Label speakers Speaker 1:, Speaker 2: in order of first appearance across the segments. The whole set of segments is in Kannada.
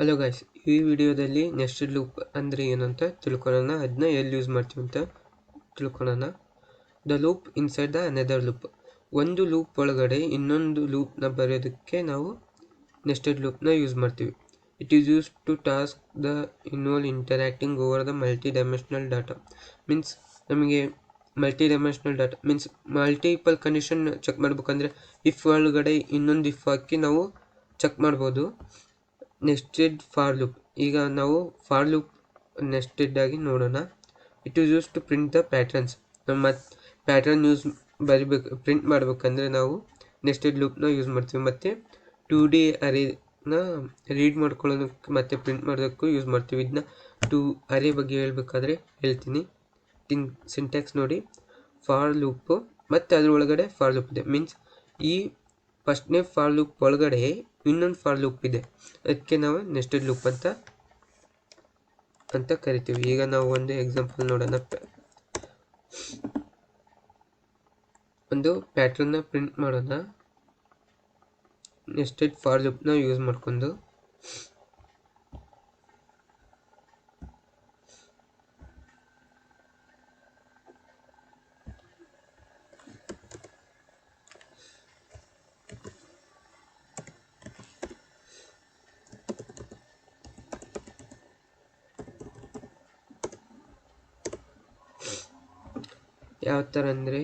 Speaker 1: ಹಲೋ ಗೈಸ್, ಈ ವಿಡಿಯೋದಲ್ಲಿ ನೆಸ್ಟೆಡ್ ಲೂಪ್ ಅಂದರೆ ಏನು ಅಂತ ತಿಳ್ಕೊಳ್ಳೋಣ. ಅದನ್ನ ಎಲ್ಲಿ ಯೂಸ್ ಮಾಡ್ತೀವಿ ಅಂತ ತಿಳ್ಕೊಳ್ಳೋಣ. The loop inside the another loop. ಒಂದು ಲೂಪ್ ಒಳಗಡೆ ಇನ್ನೊಂದು ಲೂಪ್ನ ಬರೆಯೋದಕ್ಕೆ ನಾವು ನೆಸ್ಟೆಡ್ ಲೂಪ್ನ ಯೂಸ್ ಮಾಡ್ತೀವಿ. It is use to task the involve interacting over the multi dimensional data. Means ನಮಗೆ multi dimensional data means multiple condition check ಮಾಡ್ಬೇಕಂದ್ರೆ ಇಫ್ ಒಳಗಡೆ ಇನ್ನೊಂದು ಇಫ್ ಹಾಕಿ ನಾವು ಚೆಕ್ ಮಾಡ್ಬೋದು. Nested for loop. ಈಗ ನಾವು ಫಾರ್ ಲೂಪ್ ನೆಸ್ಟೆಡ್ ಆಗಿ ನೋಡೋಣ. It is use to print the patterns. ನಮ್ಮ ಪ್ಯಾಟ್ರನ್ ಪ್ರಿಂಟ್ ಮಾಡಬೇಕಂದ್ರೆ ನಾವು ನೆಸ್ಟೆಡ್ ಲೂಪ್ನ ಯೂಸ್ ಮಾಡ್ತೀವಿ. ಮತ್ತು 2D ಅರೇನ ರೀಡ್ ಮಾಡ್ಕೊಳ್ಳೋದಕ್ಕೆ ಮತ್ತು ಪ್ರಿಂಟ್ ಮಾಡೋದಕ್ಕೂ ಯೂಸ್ ಮಾಡ್ತೀವಿ. ಇದನ್ನ ಅರೇ ಬಗ್ಗೆ ಹೇಳ್ಬೇಕಾದ್ರೆ ಹೇಳ್ತೀನಿ. ಸಿಂಟ್ಯಾಕ್ಸ್ ನೋಡಿ, ಫಾರ್ ಲೂಪು ಮತ್ತು ಅದ್ರ ಒಳಗಡೆ ಫಾರ್ ಲೂಪ್ ಇದೆ. ಮೀನ್ಸ್ ಈ ಫಸ್ಟ್ನೇ ಫಾರ್ ಲೂಪ್ ಒಳಗಡೆ ಇನ್ನೊಂದು ಫಾರ್ ಲೂಪ್ ಇದೆ, ಅದಕ್ಕೆ ನಾವು ನೆಸ್ಟೆಡ್ ಲೂಪ್ ಅಂತ ಕರಿತೀವಿ. ಈಗ ನಾವು ಒಂದು ಎಕ್ಸಾಂಪಲ್ ನೋಡೋಣ. ಒಂದು ಪ್ಯಾಟ್ರನ್ನ ಪ್ರಿಂಟ್ ಮಾಡೋಣ ನೆಸ್ಟೆಡ್ ಫಾರ್ ಲೂಪ್ನ ಯೂಸ್ ಮಾಡ್ಕೊಂಡು. ಯಾವ ಥರ ಅಂದರೆ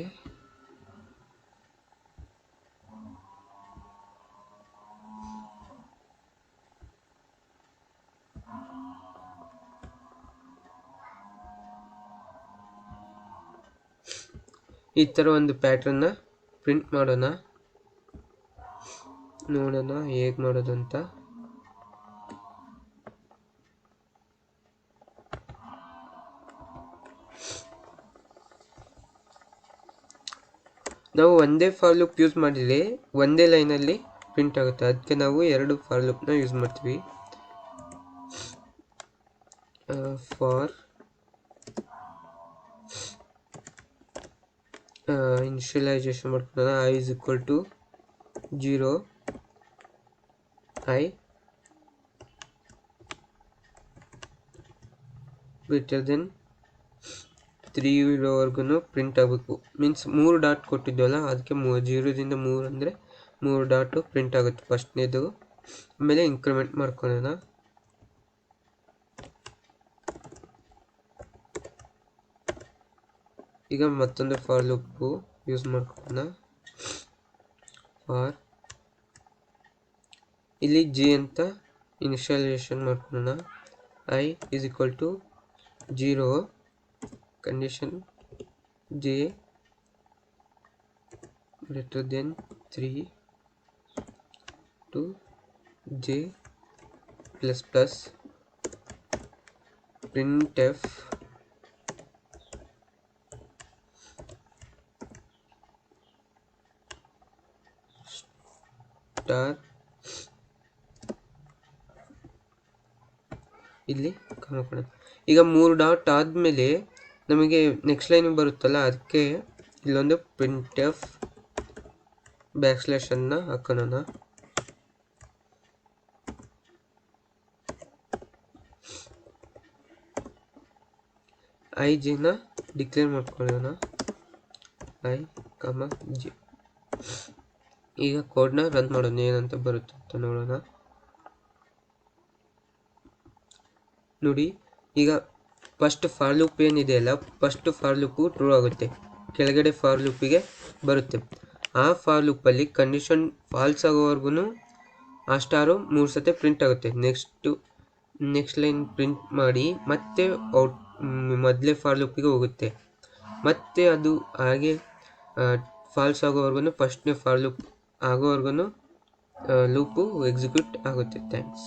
Speaker 1: ಈ ಥರ ಒಂದು ಪ್ಯಾಟ್ರನ್ನ ಪ್ರಿಂಟ್ ಮಾಡೋಣ. ನೋಡೋಣ ಹೇಗೆ ಮಾಡೋದು ಅಂತ. ನಾವು ಒಂದೇ ಫಾರ್ ಲೂಪ್ ಯೂಸ್ ಮಾಡಿದರೆ ಒಂದೇ ಲೈನಲ್ಲಿ ಪ್ರಿಂಟ್ ಆಗುತ್ತೆ. ಅದಕ್ಕೆ ನಾವು ಎರಡು ಫಾರ್ ಲೂಪ್ನ ಯೂಸ್ ಮಾಡ್ತೀವಿ. ಫಾರ್ ಇನಿಷಿಯಲೈಸೇಷನ್ ಮಾಡ್ಕೊಳ್ಳೋಣ. I is equal to 0, I greater than 3 ಇರೋವರೆಗೂ ಪ್ರಿಂಟ್ ಆಗಬೇಕು. ಮೀನ್ಸ್ 3 ಡಾಟ್ ಕೊಟ್ಟಿದ್ವಲ್ಲ, ಅದಕ್ಕೆ 0ದಿಂದ 3 ಅಂದರೆ 3 ಡಾಟು ಪ್ರಿಂಟ್ ಆಗುತ್ತೆ ಫಸ್ಟ್ನೇದು. ಆಮೇಲೆ ಇನ್ಕ್ರಿಮೆಂಟ್ ಮಾಡ್ಕೊಳ್ಳೋಣ. ಈಗ ಮತ್ತೊಂದು ಫಾರ್ ಲೂಪು ಯೂಸ್ ಮಾಡ್ಕೊಳ್ಳೋಣ. ಫಾರ್ ಇಲ್ಲಿ ಜಿ ಅಂತ ಇನಿಷಿಯಲೈಸೇಷನ್ ಮಾಡ್ಕೊಳ್ಳೋಣ. I is equal to 0 condition j greater than 3 to j plus plus printf star. ಇಲ್ಲಿ ಕಾಣೋಣ. ಈಗ 3 ಡಾಟ್ ಆದಮೇಲೆ ನಮಗೆ ನೆಕ್ಸ್ಟ್ ಲೈನ್ ಬರುತ್ತಲ್ಲ, ಅದಕ್ಕೆ ಇಲ್ಲೊಂದು printf ಬ್ಯಾಕ್ಸ್ಲ್ಯಾಶ್ ಅನ್ನ ಹಾಕೋಣ. I ನ ಡಿಕ್ಲೇರ್ ಮಾಡ್ಕೊಳ್ಳೋಣ. I, J. ಈಗ ಕೋಡ್ನ ರನ್ ಮಾಡೋಣ, ಏನಂತ ಬರುತ್ತೆ ಅಂತ ನೋಡೋಣ. ನೋಡಿ, ಈಗ ಫಸ್ಟ್ ಫಾರ್ ಲೂಪ್ ಏನಿದೆಯಲ್ಲ, ಫಸ್ಟ್ ಫಾರ್ ಲೂಪು ಟ್ರೂ ಆಗುತ್ತೆ, ಕೆಳಗಡೆ ಫಾರ್ ಲೂಪಿಗೆ ಬರುತ್ತೆ. ಆ ಫಾರ್ ಲೂಪಲ್ಲಿ ಕಂಡೀಷನ್ ಫಾಲ್ಸ್ ಆಗೋವರೆಗೂ ಆ ಸ್ಟಾರು 3 ಸತಿ ಪ್ರಿಂಟ್ ಆಗುತ್ತೆ. ನೆಕ್ಸ್ಟ್ ಲೈನ್ ಪ್ರಿಂಟ್ ಮಾಡಿ ಮತ್ತೆ ಮೊದಲೇ ಫಾರ್ ಲೂಪಿಗೆ ಹೋಗುತ್ತೆ. ಮತ್ತೆ ಅದು ಹಾಗೆ ಫಾಲ್ಸ್ ಆಗೋವರೆಗೂ ಫಸ್ಟ್ನೇ ಫಾರ್ ಲೂಪ್ ಆಗೋವರೆಗೂ ಲೂಪು ಎಕ್ಸಿಕ್ಯೂಟ್ ಆಗುತ್ತೆ. ಥ್ಯಾಂಕ್ಸ್.